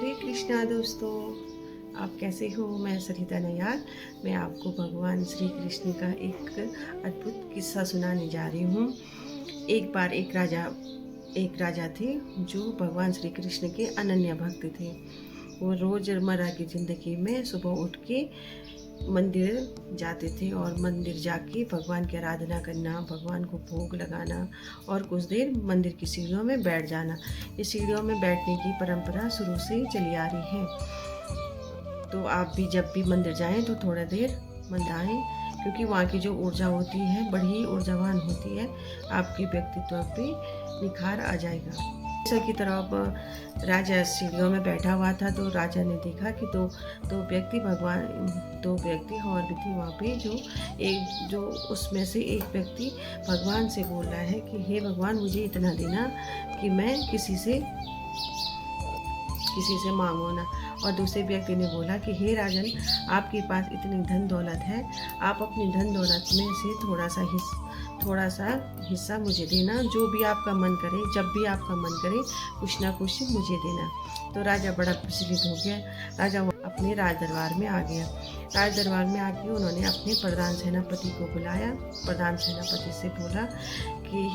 हरे कृष्णा दोस्तों, आप कैसे हो। मैं सरिता नैयार। मैं आपको भगवान श्री कृष्ण का एक अद्भुत किस्सा सुनाने जा रही हूँ। एक बार एक राजा थे जो भगवान श्री कृष्ण के अनन्य भक्त थे। वो रोज़मर्रा की ज़िंदगी में सुबह उठ के मंदिर जाते थे और मंदिर जाके भगवान की आराधना करना, भगवान को भोग लगाना और कुछ देर मंदिर की सीढ़ियों में बैठ जाना। ये सीढ़ियों में बैठने की परंपरा शुरू से ही चली आ रही है। तो आप भी जब भी मंदिर जाएं तो थोड़ा देर मंदिर आएँ, क्योंकि वहाँ की जो ऊर्जा होती है बड़ी ऊर्जावान होती है। आपके व्यक्तित्व पे निखार आ जाएगा। जैसा की तरह अब राजा सीढ़ियों में बैठा हुआ था, तो राजा ने देखा कि दो व्यक्ति और भी थे वहाँ पे। जो उसमें से एक व्यक्ति भगवान से बोल रहा है कि हे भगवान, मुझे इतना देना कि मैं किसी से मांगो ना। और दूसरे व्यक्ति ने बोला कि हे राजन, आपके पास इतनी धन दौलत है, आप अपनी धन दौलत में से थोड़ा सा हिस्सा मुझे देना। जो भी आपका मन करे, जब भी आपका मन करे, कुछ ना कुछ मुझे देना। तो राजा बड़ा प्रसन्नित हो गया। राजा अपने राज दरबार में आ गया। राज दरबार में आके उन्होंने अपने प्रधान सेनापति को बुलाया। प्रधान सेनापति से बोला कि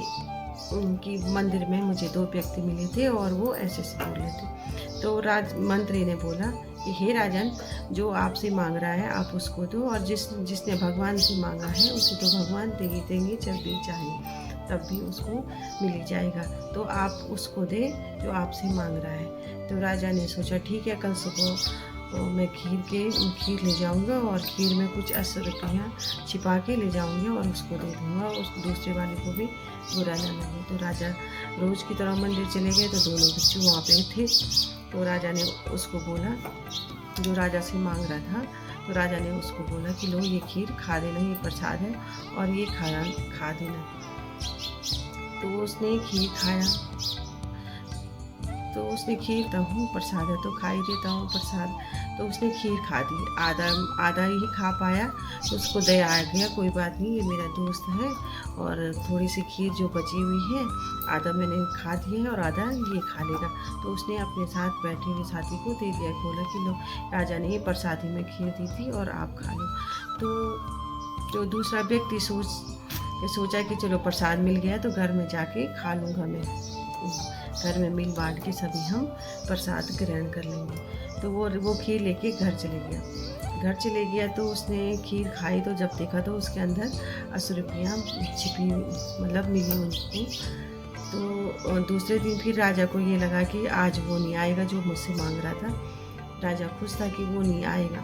उनकी मंदिर में मुझे दो व्यक्ति मिले थे और वो ऐसे बोल रहे थे। तो मंत्री ने बोला कि हे राजन, जो आपसे मांग रहा है आप उसको दो, और जिसने भगवान से मांगा है उसे तो भगवान देंगे जब भी चाहे तब भी उसको मिल ही जाएगा। तो आप उसको दे जो आपसे मांग रहा है। तो राजा ने सोचा ठीक है, कल सुबह मैं खीर ले जाऊंगा और खीर में कुछ 80 रुपया छिपा के ले जाऊंगा और उसको दे दूंगा, उस दूसरे वाले को भी बुरा ना लगे। तो राजा रोज की तरह मंदिर चले गए। तो दोनों बिच्छू वहाँ पे थे। तो राजा ने उसको बोला, जो राजा से मांग रहा था, तो राजा ने उसको बोला कि लो ये खीर खा देना, ये प्रसाद है और ये खा देना। तो उसने खीर खाया। तो उसने खीर प्रसाद है तो खा ही देता हूँ प्रसाद। तो उसने खीर खा दी, आधा ही खा पाया। तो उसको दया आ गया, कोई बात नहीं, ये मेरा दोस्त है और थोड़ी सी खीर जो बची हुई है आधा मैंने खा दी है और आधा ये खा लेगा। तो उसने अपने साथ बैठे हुए साथी को दे दिया, बोला कि लो, राजा ने ये प्रसादी में खीर दी थी और आप खा लो। तो जो दूसरा व्यक्ति सोचा कि चलो प्रसाद मिल गया तो घर में जाके खा लूँगा मैं, घर में मिल बांट के सभी हम प्रसाद ग्रहण कर लेंगे। तो वो खीर लेके घर चले गया। तो उसने खीर खाई, तो जब देखा तो उसके अंदर 80 रुपया छिपी मतलब मिली उनको। तो दूसरे दिन फिर राजा को ये लगा कि आज वो नहीं आएगा जो मुझसे मांग रहा था। राजा खुश था कि वो नहीं आएगा।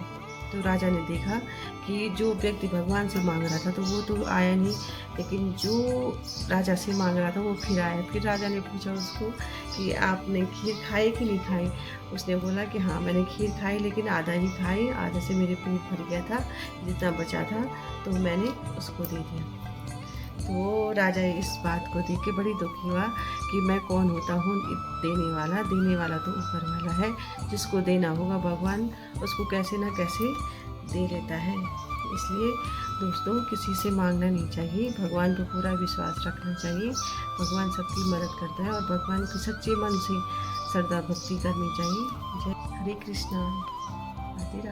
तो राजा ने देखा कि जो व्यक्ति भगवान से मांग रहा था तो वो तो आया नहीं, लेकिन जो राजा से मांग रहा था वो फिर आया। फिर राजा ने पूछा उसको कि आपने खीर खाई कि नहीं खाई। उसने बोला कि हाँ, मैंने खीर खाई, लेकिन आधा ही खाई, आधे से मेरे पेट भर गया था, जितना बचा था तो मैंने उसको दे दिया। तो राजा इस बात को देख के बड़ी दुखी हुआ कि मैं कौन होता हूँ देने वाला तो ऊपर वाला है। जिसको देना होगा भगवान उसको कैसे ना कैसे दे लेता है। इसलिए दोस्तों, किसी से मांगना नहीं चाहिए, भगवान पर पूरा विश्वास रखना चाहिए। भगवान सबकी मदद करता है और भगवान की सच्चे मन से श्रद्धा भक्ति करनी चाहिए। जय हरे कृष्णा। राधे राधे।